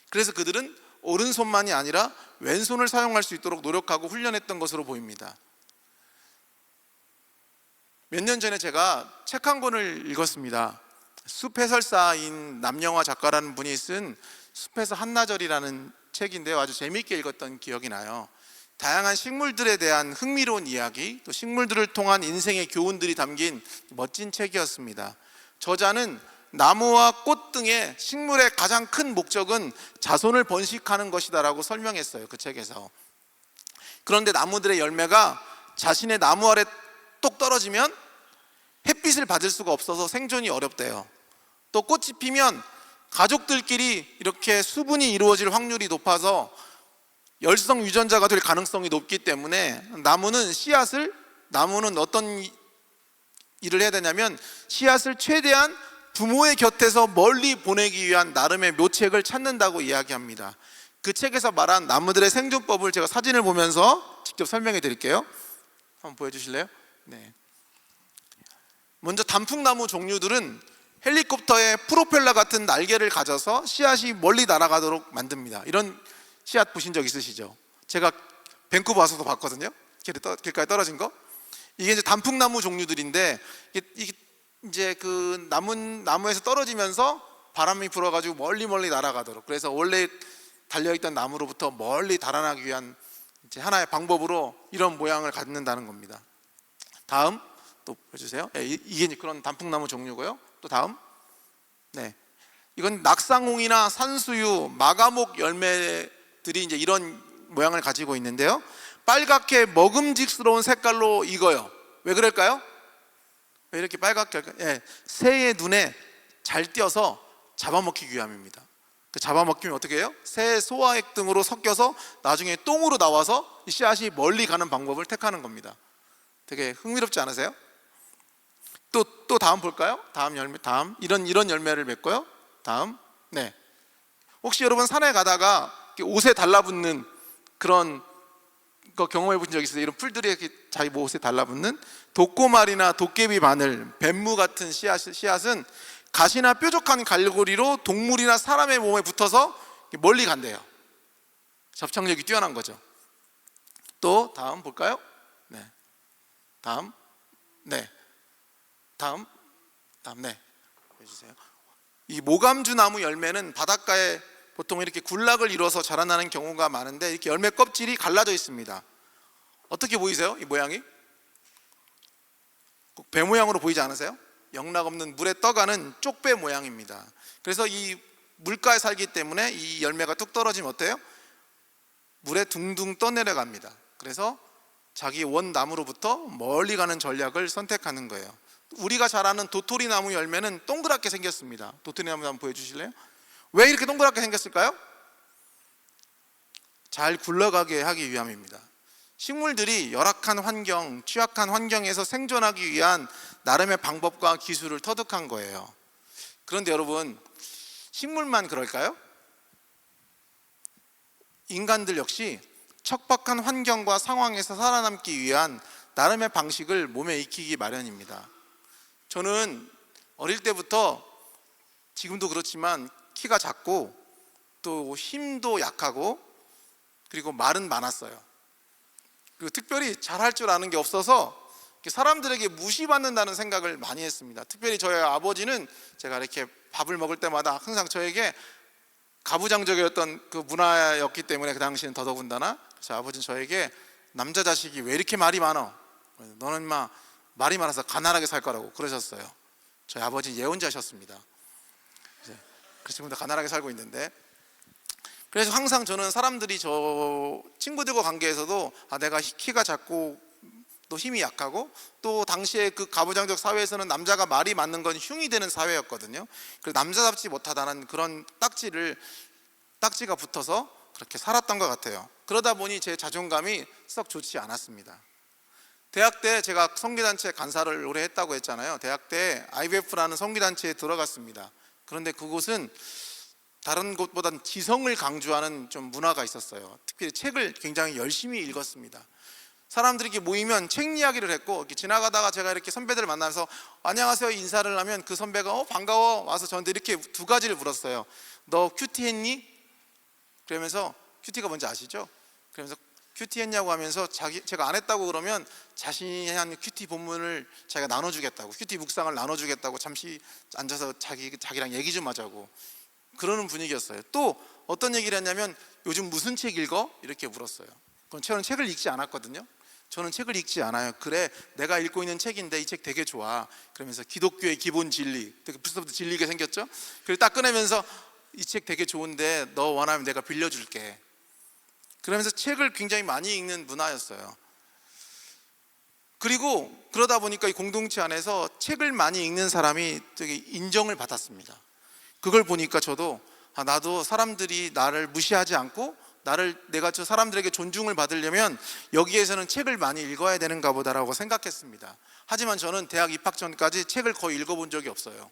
그래서 그들은 오른손만이 아니라 왼손을 사용할 수 있도록 노력하고 훈련했던 것으로 보입니다. 몇 년 전에 제가 책 한 권을 읽었습니다. 숲해설사인 남영화 작가라는 분이 쓴 숲에서 한나절이라는 책인데요, 아주 재미있게 읽었던 기억이 나요. 다양한 식물들에 대한 흥미로운 이야기, 또 식물들을 통한 인생의 교훈들이 담긴 멋진 책이었습니다. 저자는 나무와 꽃 등의 식물의 가장 큰 목적은 자손을 번식하는 것이다라고 설명했어요, 그 책에서. 그런데 나무들의 열매가 자신의 나무 아래 똑 떨어지면 햇빛을 받을 수가 없어서 생존이 어렵대요. 또 꽃이 피면 가족들끼리 이렇게 수분이 이루어질 확률이 높아서 열성 유전자가 될 가능성이 높기 때문에 나무는 어떤 일을 해야 되냐면 씨앗을 최대한 부모의 곁에서 멀리 보내기 위한 나름의 묘책을 찾는다고 이야기합니다. 그 책에서 말한 나무들의 생존법을 제가 사진을 보면서 직접 설명해 드릴게요. 한번 보여주실래요? 네. 먼저 단풍나무 종류들은 헬리콥터의 프로펠러 같은 날개를 가져서 씨앗이 멀리 날아가도록 만듭니다. 이런 씨앗 보신 적 있으시죠? 제가 밴쿠버 와서도 봤거든요. 길가에 떨어진 거. 이게 이제 단풍나무 종류들인데 이게 이제 그 나무에서 떨어지면서 바람이 불어가지고 멀리 날아가도록, 그래서 원래 달려있던 나무로부터 멀리 달아나기 위한 이제 하나의 방법으로 이런 모양을 갖는다는 겁니다. 다음 또 보여주세요. 네, 이게 그런 단풍나무 종류고요. 또 다음, 네, 이건 낙상홍이나 산수유, 마가목 열매들이 이제 이런 모양을 가지고 있는데요. 빨갛게 먹음직스러운 색깔로 익어요. 왜 그럴까요? 왜 이렇게 빨갛게 할까요? 예, 새의 눈에 잘 띄어서 잡아먹히기 위함입니다. 그 잡아먹히면 어떻게 해요? 새 소화액 등으로 섞여서 나중에 똥으로 나와서 이 씨앗이 멀리 가는 방법을 택하는 겁니다. 되게 흥미롭지 않으세요? 또 다음 볼까요? 다음 열매, 이런 열매를 맺고요. 다음, 네, 혹시 여러분 산에 가다가 옷에 달라붙는 그런 거 경험해 보신 적 있어요? 이런 풀들이 이렇게 자기 옷에 달라붙는 독고말이나 도깨비 바늘, 뱀무 같은 씨앗은 가시나 뾰족한 갈고리로 동물이나 사람의 몸에 붙어서 멀리 간대요. 접착력이 뛰어난 거죠. 또 다음 볼까요? 네, 다음, 네, 다음, 네, 해주세요. 이 모감주 나무 열매는 바닷가에 보통 이렇게 군락을 이뤄서 자라나는 경우가 많은데 이렇게 열매 껍질이 갈라져 있습니다. 어떻게 보이세요? 이 모양이? 꼭 배 모양으로 보이지 않으세요? 영락 없는 물에 떠가는 쪽배 모양입니다. 그래서 이 물가에 살기 때문에 이 열매가 뚝 떨어지면 어때요? 물에 둥둥 떠내려갑니다. 그래서 자기 원나무로부터 멀리 가는 전략을 선택하는 거예요. 우리가 잘 아는 도토리나무 열매는 동그랗게 생겼습니다. 도토리나무 한번 보여주실래요? 왜 이렇게 동그랗게 생겼을까요? 잘 굴러가게 하기 위함입니다. 식물들이 열악한 환경, 취약한 환경에서 생존하기 위한 나름의 방법과 기술을 터득한 거예요. 그런데 여러분, 식물만 그럴까요? 인간들 역시 척박한 환경과 상황에서 살아남기 위한 나름의 방식을 몸에 익히기 마련입니다. 저는 어릴 때부터, 지금도 그렇지만 키가 작고 또 힘도 약하고 그리고 말은 많았어요. 그리고 특별히 잘할 줄 아는 게 없어서 사람들에게 무시받는다는 생각을 많이 했습니다. 특별히 저희 아버지는 제가 이렇게 밥을 먹을 때마다 항상 저에게 가부장적이었던 그 문화였기 때문에 그 당시에는 더더군다나, 그래서 아버지는 저에게 남자 자식이 왜 이렇게 말이 많아? 너는 말이 많아서 가난하게 살 거라고 그러셨어요. 저희 아버지 예언자셨습니다. 그 지금도 가난하게 살고 있는데, 그래서 항상 저는 사람들이 저 친구들과 관계에서도 내가 키가 작고 또 힘이 약하고, 또 당시에 그 가부장적 사회에서는 남자가 말이 많는 건 흉이 되는 사회였거든요. 그래서 남자답지 못하다는 그런 딱지가 붙어서 그렇게 살았던 것 같아요. 그러다 보니 제 자존감이 썩 좋지 않았습니다. 대학 때 제가 선교단체 간사를 오래 했다고 했잖아요. 대학 때 IBF라는 선교단체에 들어갔습니다. 그런데 그곳은 다른 곳보다는 지성을 강조하는 좀 문화가 있었어요. 특별히 책을 굉장히 열심히 읽었습니다. 사람들이 이렇게 모이면 책 이야기를 했고, 이렇게 지나가다가 제가 이렇게 선배들을 만나서 안녕하세요 인사를 하면 그 선배가 반가워 와서 저한테 이렇게 두 가지를 물었어요. 너 큐티 했니? 그러면서, 큐티가 뭔지 아시죠? 그러면서 큐티 했냐고 하면서 제가 안 했다고 그러면 자신이 한 큐티 본문을 자기가 나눠주겠다고, 큐티 묵상을 나눠주겠다고, 잠시 앉아서 자기랑 얘기 좀 하자고 그러는 분위기였어요. 또 어떤 얘기를 했냐면 요즘 무슨 책 읽어? 이렇게 물었어요. 그럼 저는 책을 읽지 않았거든요. 저는 책을 읽지 않아요. 그래, 내가 읽고 있는 책인데 이 책 되게 좋아. 그러면서 기독교의 기본 진리, 벌써부터 진리가 생겼죠. 그리고 딱 꺼내면서 이 책 되게 좋은데 너 원하면 내가 빌려줄게. 그러면서 책을 굉장히 많이 읽는 문화였어요. 그리고 그러다 보니까 이 공동체 안에서 책을 많이 읽는 사람이 되게 인정을 받았습니다. 그걸 보니까 저도 나도 사람들이 나를 무시하지 않고 내가 저 사람들에게 존중을 받으려면 여기에서는 책을 많이 읽어야 되는가 보다라고 생각했습니다. 하지만 저는 대학 입학 전까지 책을 거의 읽어본 적이 없어요.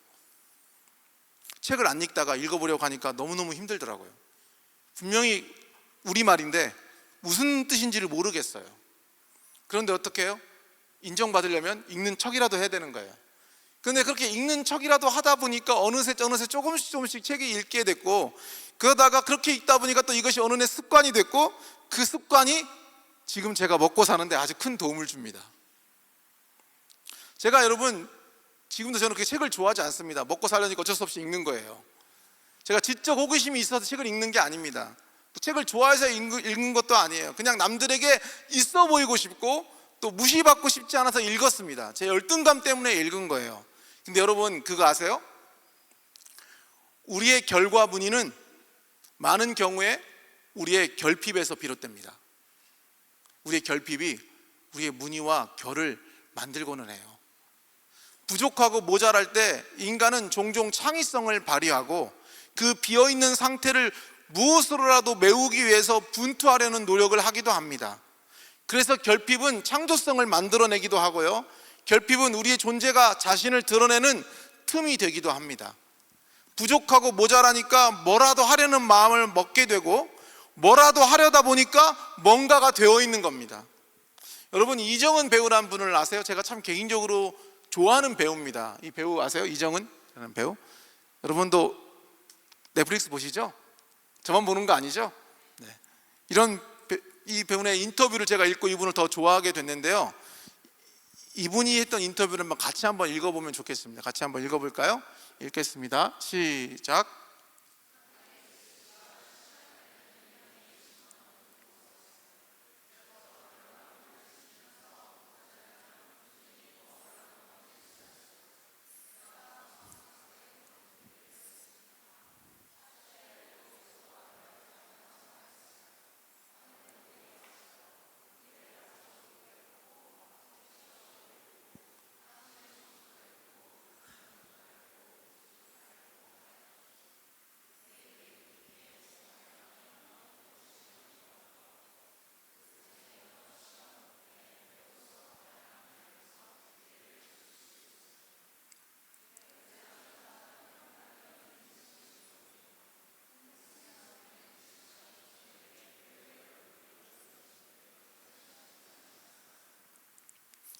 책을 안 읽다가 읽어보려고 하니까 너무너무 힘들더라고요. 분명히 우리말인데 무슨 뜻인지를 모르겠어요. 그런데 어떻게 해요? 인정받으려면 읽는 척이라도 해야 되는 거예요. 그런데 그렇게 읽는 척이라도 하다 보니까 어느새 조금씩 책을 읽게 됐고, 그러다가 그렇게 읽다 보니까 또 이것이 어느새 습관이 됐고, 그 습관이 지금 제가 먹고 사는데 아주 큰 도움을 줍니다. 제가 여러분 지금도 저는 그 책을 좋아하지 않습니다. 먹고 살려니까 어쩔 수 없이 읽는 거예요. 제가 지적 호기심이 있어서 책을 읽는 게 아닙니다. 또 책을 좋아해서 읽는 것도 아니에요. 그냥 남들에게 있어 보이고 싶고 또 무시받고 싶지 않아서 읽었습니다. 제 열등감 때문에 읽은 거예요. 근데 여러분 그거 아세요? 우리의 결과 문의는 많은 경우에 우리의 결핍에서 비롯됩니다. 우리의 결핍이 우리의 문의와 결을 만들고는 해요. 부족하고 모자랄 때 인간은 종종 창의성을 발휘하고 그 비어있는 상태를 무엇으로라도 메우기 위해서 분투하려는 노력을 하기도 합니다. 그래서 결핍은 창조성을 만들어내기도 하고요, 결핍은 우리의 존재가 자신을 드러내는 틈이 되기도 합니다. 부족하고 모자라니까 뭐라도 하려는 마음을 먹게 되고, 뭐라도 하려다 보니까 뭔가가 되어 있는 겁니다. 여러분 이정은 배우라는 분을 아세요? 제가 참 개인적으로 좋아하는 배우입니다. 이 배우 아세요? 이정은이라는 배우? 여러분도 넷플릭스 보시죠? 저만 보는 거 아니죠? 네. 이 배우의 인터뷰를 제가 읽고 이분을 더 좋아하게 됐는데요, 이분이 했던 인터뷰를 같이 한번 읽어보면 좋겠습니다. 같이 한번 읽어볼까요? 읽겠습니다. 시작.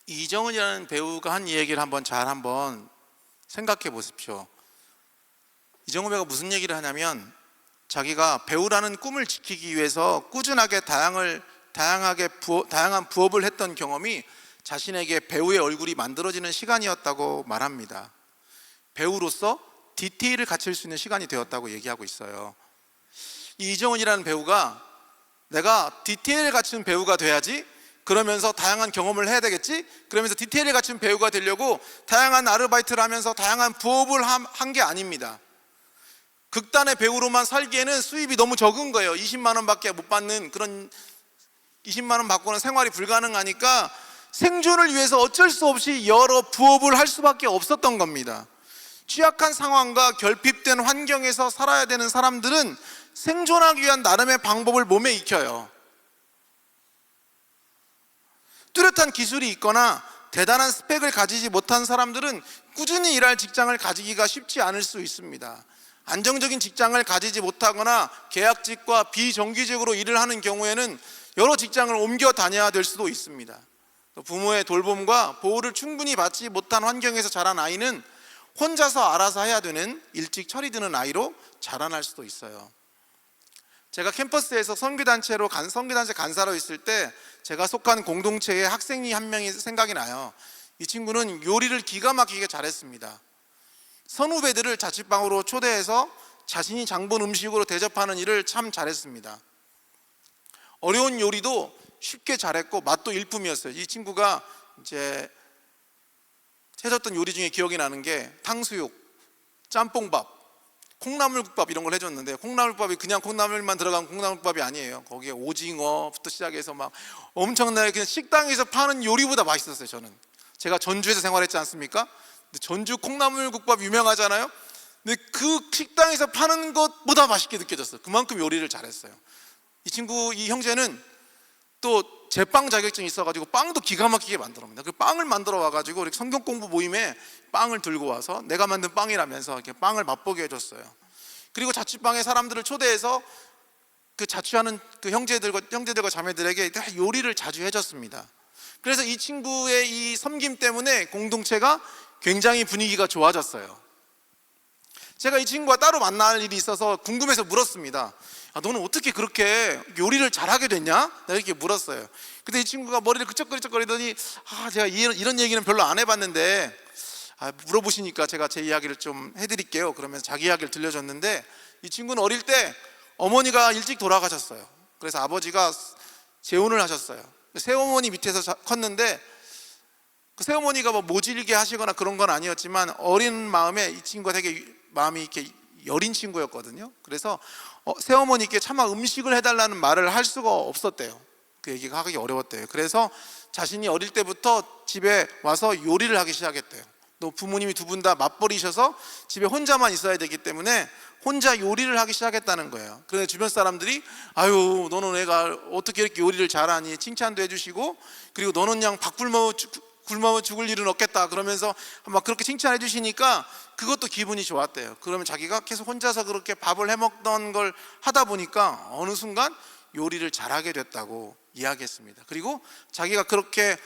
이정은이라는 배우가 한 얘기를 한번 생각해 보십시오. 이정은 배우가 무슨 얘기를 하냐면, 자기가 배우라는 꿈을 지키기 위해서 꾸준하게 다양한 부업을 했던 경험이 자신에게 배우의 얼굴이 만들어지는 시간이었다고 말합니다. 배우로서 디테일을 갖출 수 있는 시간이 되었다고 얘기하고 있어요. 이 이정은이라는 배우가 내가 디테일을 갖춘 배우가 돼야지, 그러면서 다양한 경험을 해야 되겠지, 그러면서 디테일을 갖춘 배우가 되려고 다양한 아르바이트를 하면서 다양한 부업을 한 게 아닙니다. 극단의 배우로만 살기에는 수입이 너무 적은 거예요. 20만 원밖에 못 받는, 그런 20만 원 받고는 생활이 불가능하니까 생존을 위해서 어쩔 수 없이 여러 부업을 할 수밖에 없었던 겁니다. 취약한 상황과 결핍된 환경에서 살아야 되는 사람들은 생존하기 위한 나름의 방법을 몸에 익혀요. 뚜렷한 기술이 있거나 대단한 스펙을 가지지 못한 사람들은 꾸준히 일할 직장을 가지기가 쉽지 않을 수 있습니다. 안정적인 직장을 가지지 못하거나 계약직과 비정규직으로 일을 하는 경우에는 여러 직장을 옮겨 다녀야 될 수도 있습니다. 또 부모의 돌봄과 보호를 충분히 받지 못한 환경에서 자란 아이는 혼자서 알아서 해야 되는 일찍 철이 드는 아이로 자라날 수도 있어요. 제가 캠퍼스에서 선교단체 간사로 있을 때 제가 속한 공동체의 학생이 한 명이 생각이 나요. 이 친구는 요리를 기가 막히게 잘했습니다. 선후배들을 자취방으로 초대해서 자신이 장본 음식으로 대접하는 일을 참 잘했습니다. 어려운 요리도 쉽게 잘했고 맛도 일품이었어요. 이 친구가 이제 해줬던 요리 중에 기억이 나는 게 탕수육, 짬뽕밥, 콩나물국밥 이런 걸 해줬는데, 콩나물국밥이 그냥 콩나물만 들어간 콩나물국밥이 아니에요. 거기에 오징어부터 시작해서 막 엄청나게 그냥 식당에서 파는 요리보다 맛있었어요. 저는 제가 전주에서 생활했지 않습니까? 근데 전주 콩나물국밥 유명하잖아요. 근데 그 식당에서 파는 것보다 맛있게 느껴졌어요. 그만큼 요리를 잘했어요. 이 형제는 또 제빵 자격증이 있어가지고 빵도 기가 막히게 만들어옵니다. 그 빵을 만들어 와가지고 이렇게 성경 공부 모임에 빵을 들고 와서 내가 만든 빵이라면서 이렇게 빵을 맛보게 해줬어요. 그리고 자취방에 사람들을 초대해서 그 자취하는 그 형제들과 자매들에게 요리를 자주 해줬습니다. 그래서 이 친구의 이 섬김 때문에 공동체가 굉장히 분위기가 좋아졌어요. 제가 이 친구와 따로 만날 일이 있어서 궁금해서 물었습니다. 너는 어떻게 그렇게 요리를 잘하게 됐냐? 내가 이렇게 물었어요. 근데 이 친구가 머리를 끄적끄적거리더니 제가 이런 얘기는 별로 안 해봤는데 물어보시니까 제가 제 이야기를 좀 해드릴게요. 그러면서 자기 이야기를 들려줬는데, 이 친구는 어릴 때 어머니가 일찍 돌아가셨어요. 그래서 아버지가 재혼을 하셨어요. 새어머니 밑에서 컸는데, 그 새어머니가 뭐 모질게 하시거나 그런 건 아니었지만 어린 마음에 이 친구가 되게 마음이 이렇게 여린 친구였거든요. 그래서 새어머니께 차마 음식을 해달라는 말을 할 수가 없었대요. 그 얘기가 하기 어려웠대요. 그래서 자신이 어릴 때부터 집에 와서 요리를 하기 시작했대요. 또 부모님이 두 분 다 맞벌이셔서 집에 혼자만 있어야 되기 때문에 혼자 요리를 하기 시작했다는 거예요. 그런데 주변 사람들이 아유, 너는 애가 어떻게 이렇게 요리를 잘하니 칭찬도 해주시고, 그리고 너는 그냥 밥 굶어 죽을 일은 없겠다 그러면서 막 그렇게 칭찬해 주시니까 그것도 기분이 좋았대요. 그러면 자기가 계속 혼자서 그렇게 밥을 해먹던 걸 하다 보니까 어느 순간 요리를 잘하게 됐다고 이야기했습니다. 그리고 자기가 그렇게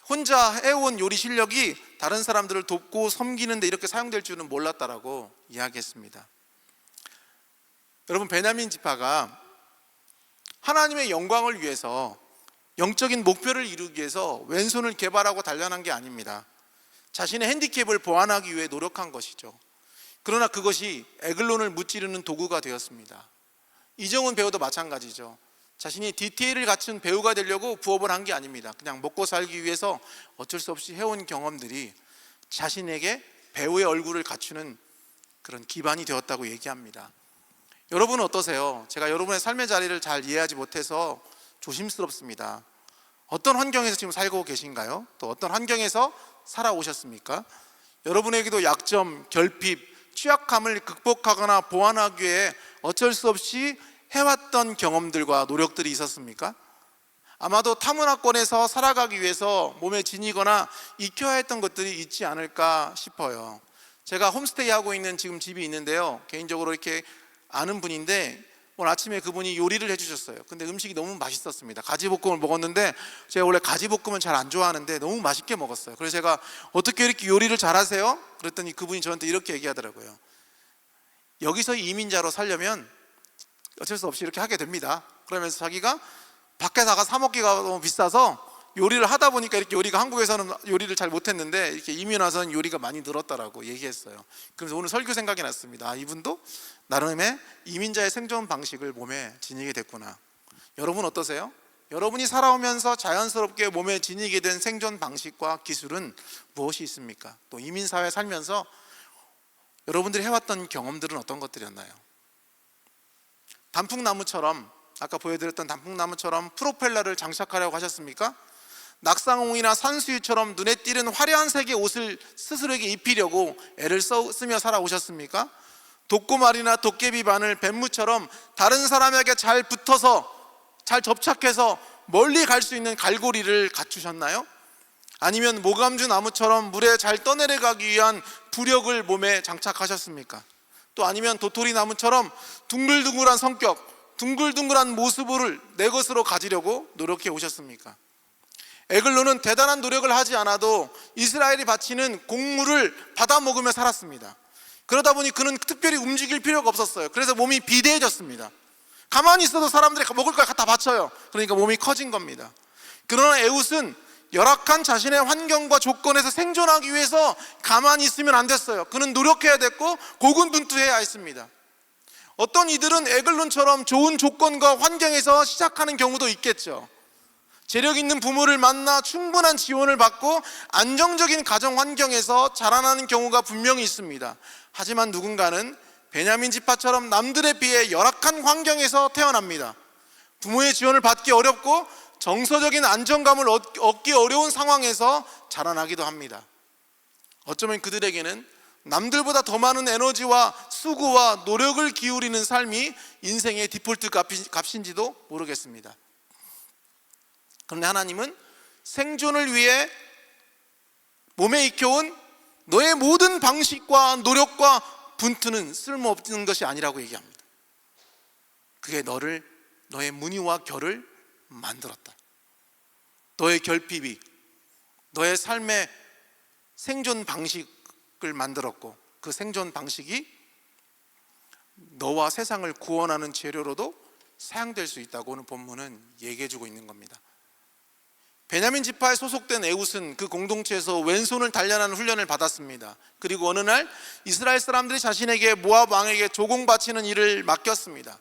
혼자 해온 요리 실력이 다른 사람들을 돕고 섬기는데 이렇게 사용될 줄은 몰랐다라고 이야기했습니다. 여러분, 베냐민 지파가 하나님의 영광을 위해서 영적인 목표를 이루기 위해서 왼손을 개발하고 단련한 게 아닙니다. 자신의 핸디캡을 보완하기 위해 노력한 것이죠. 그러나 그것이 에글론을 무찌르는 도구가 되었습니다. 이정훈 배우도 마찬가지죠. 자신이 디테일을 갖춘 배우가 되려고 부업을 한 게 아닙니다. 그냥 먹고 살기 위해서 어쩔 수 없이 해온 경험들이 자신에게 배우의 얼굴을 갖추는 그런 기반이 되었다고 얘기합니다. 여러분은 어떠세요? 제가 여러분의 삶의 자리를 잘 이해하지 못해서 조심스럽습니다. 어떤 환경에서 지금 살고 계신가요? 또 어떤 환경에서 살아오셨습니까? 여러분에게도 약점, 결핍, 취약함을 극복하거나 보완하기 위해 어쩔 수 없이 해왔던 경험들과 노력들이 있었습니까? 아마도 타문화권에서 살아가기 위해서 몸에 지니거나 익혀야 했던 것들이 있지 않을까 싶어요. 제가 홈스테이 하고 있는 지금 집이 있는데요, 개인적으로 이렇게 아는 분인데 오늘 아침에 그분이 요리를 해주셨어요. 근데 음식이 너무 맛있었습니다. 가지볶음을 먹었는데 제가 원래 가지볶음은 잘 안 좋아하는데 너무 맛있게 먹었어요. 그래서 제가 어떻게 이렇게 요리를 잘하세요? 그랬더니 그분이 저한테 이렇게 얘기하더라고요. 여기서 이민자로 살려면 어쩔 수 없이 이렇게 하게 됩니다. 그러면서 자기가 밖에 나가 사 먹기가 너무 비싸서 요리를 하다 보니까 이렇게 요리가, 한국에서는 요리를 잘 못했는데 이렇게 이민 와서는 요리가 많이 늘었다라고 얘기했어요. 그래서 오늘 설교 생각이 났습니다. 이분도 나름의 이민자의 생존 방식을 몸에 지니게 됐구나. 여러분 어떠세요? 여러분이 살아오면서 자연스럽게 몸에 지니게 된 생존 방식과 기술은 무엇이 있습니까? 또 이민사회에 살면서 여러분들이 해왔던 경험들은 어떤 것들이었나요? 단풍나무처럼, 아까 보여드렸던 단풍나무처럼 프로펠러를 장착하려고 하셨습니까? 낙상홍이나 산수유처럼 눈에 띄는 화려한 색의 옷을 스스로에게 입히려고 애를 쓰며 살아오셨습니까? 독고말이나 도깨비 바늘, 뱀무처럼 다른 사람에게 잘 붙어서, 잘 접착해서 멀리 갈 수 있는 갈고리를 갖추셨나요? 아니면 모감주 나무처럼 물에 잘 떠내려가기 위한 부력을 몸에 장착하셨습니까? 또 아니면 도토리 나무처럼 둥글둥글한 성격, 둥글둥글한 모습을 내 것으로 가지려고 노력해 오셨습니까? 에글론은 대단한 노력을 하지 않아도 이스라엘이 바치는 곡물을 받아 먹으며 살았습니다. 그러다 보니 그는 특별히 움직일 필요가 없었어요. 그래서 몸이 비대해졌습니다. 가만히 있어도 사람들이 먹을 걸 갖다 바쳐요. 그러니까 몸이 커진 겁니다. 그러나 에웃은 열악한 자신의 환경과 조건에서 생존하기 위해서 가만히 있으면 안 됐어요. 그는 노력해야 됐고 고군분투해야 했습니다. 어떤 이들은 에글론처럼 좋은 조건과 환경에서 시작하는 경우도 있겠죠. 재력 있는 부모를 만나 충분한 지원을 받고 안정적인 가정 환경에서 자라나는 경우가 분명히 있습니다. 하지만 누군가는 베냐민 지파처럼 남들에 비해 열악한 환경에서 태어납니다. 부모의 지원을 받기 어렵고 정서적인 안정감을 얻기 어려운 상황에서 자라나기도 합니다. 어쩌면 그들에게는 남들보다 더 많은 에너지와 수고와 노력을 기울이는 삶이 인생의 디폴트 값인지도 모르겠습니다. 그런데 하나님은 생존을 위해 몸에 익혀온 너의 모든 방식과 노력과 분투는 쓸모없는 것이 아니라고 얘기합니다. 그게 너의 무늬와 결을 만들었다. 너의 결핍이 너의 삶의 생존 방식을 만들었고, 그 생존 방식이 너와 세상을 구원하는 재료로도 사용될 수 있다고 오늘 본문은 얘기해 주고 있는 겁니다. 베냐민 지파에 소속된 에웃은 그 공동체에서 왼손을 단련하는 훈련을 받았습니다. 그리고 어느 날 이스라엘 사람들이 자신에게 모압 왕에게 조공 바치는 일을 맡겼습니다.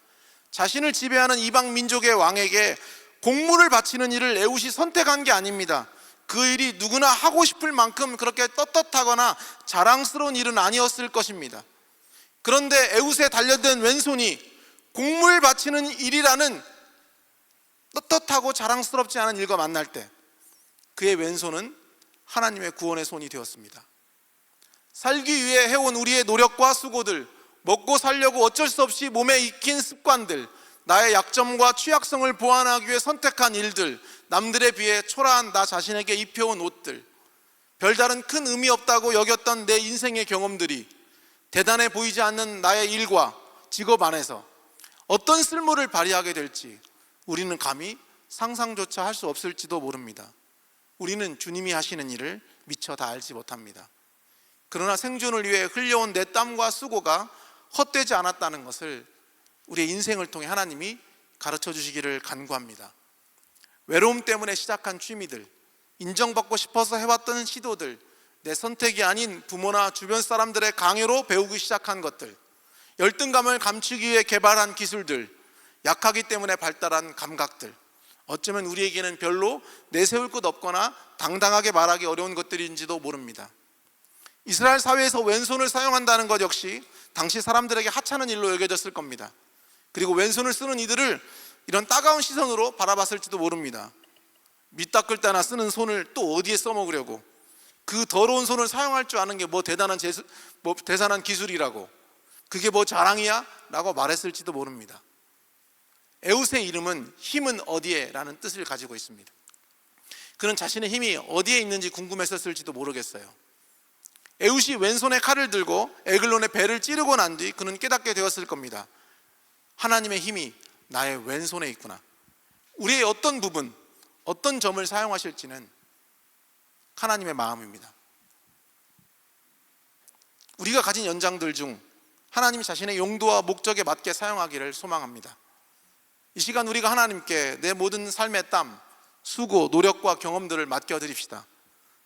자신을 지배하는 이방 민족의 왕에게 곡물을 바치는 일을 에웃이 선택한 게 아닙니다. 그 일이 누구나 하고 싶을 만큼 그렇게 떳떳하거나 자랑스러운 일은 아니었을 것입니다. 그런데 에웃에 단련된 왼손이 곡물 바치는 일이라는 떳떳하고 자랑스럽지 않은 일과 만날 때 그의 왼손은 하나님의 구원의 손이 되었습니다. 살기 위해 해온 우리의 노력과 수고들, 먹고 살려고 어쩔 수 없이 몸에 익힌 습관들, 나의 약점과 취약성을 보완하기 위해 선택한 일들, 남들에 비해 초라한 나 자신에게 입혀온 옷들, 별다른 큰 의미 없다고 여겼던 내 인생의 경험들이 대단해 보이지 않는 나의 일과 직업 안에서 어떤 쓸모를 발휘하게 될지 우리는 감히 상상조차 할 수 없을지도 모릅니다. 우리는 주님이 하시는 일을 미처 다 알지 못합니다. 그러나 생존을 위해 흘려온 내 땀과 수고가 헛되지 않았다는 것을 우리의 인생을 통해 하나님이 가르쳐 주시기를 간구합니다. 외로움 때문에 시작한 취미들, 인정받고 싶어서 해왔던 시도들, 내 선택이 아닌 부모나 주변 사람들의 강요로 배우기 시작한 것들, 열등감을 감추기 위해 개발한 기술들, 약하기 때문에 발달한 감각들, 어쩌면 우리에게는 별로 내세울 것 없거나 당당하게 말하기 어려운 것들인지도 모릅니다. 이스라엘 사회에서 왼손을 사용한다는 것 역시 당시 사람들에게 하찮은 일로 여겨졌을 겁니다. 그리고 왼손을 쓰는 이들을 이런 따가운 시선으로 바라봤을지도 모릅니다. 밑 닦을 때나 쓰는 손을 또 어디에 써먹으려고, 그 더러운 손을 사용할 줄 아는 게 뭐 대단한 기술이라고, 그게 뭐 자랑이야? 라고 말했을지도 모릅니다. 에웃의 이름은 힘은 어디에? 라는 뜻을 가지고 있습니다. 그는 자신의 힘이 어디에 있는지 궁금했었을지도 모르겠어요. 에웃이 왼손에 칼을 들고 에글론의 배를 찌르고 난 뒤 그는 깨닫게 되었을 겁니다. 하나님의 힘이 나의 왼손에 있구나. 우리의 어떤 부분, 어떤 점을 사용하실지는 하나님의 마음입니다. 우리가 가진 연장들 중 하나님이 자신의 용도와 목적에 맞게 사용하기를 소망합니다. 이 시간 우리가 하나님께 내 모든 삶의 땀, 수고, 노력과 경험들을 맡겨드립시다.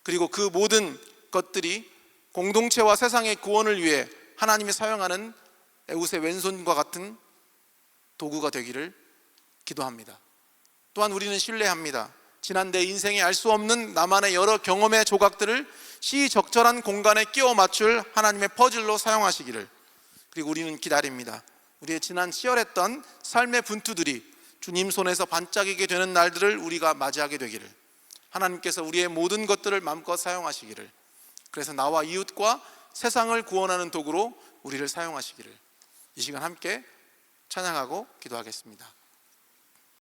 그리고 그 모든 것들이 공동체와 세상의 구원을 위해 하나님이 사용하는 에웃의 왼손과 같은 도구가 되기를 기도합니다. 또한 우리는 신뢰합니다. 지난 내 인생에 알 수 없는 나만의 여러 경험의 조각들을 시적절한 공간에 끼워 맞출 하나님의 퍼즐로 사용하시기를, 그리고 우리는 기다립니다. 우리의 지난 치열했던 삶의 분투들이 주님 손에서 반짝이게 되는 날들을 우리가 맞이하게 되기를, 하나님께서 우리의 모든 것들을 마음껏 사용하시기를, 그래서 나와 이웃과 세상을 구원하는 도구로 우리를 사용하시기를, 이 시간 함께 찬양하고 기도하겠습니다.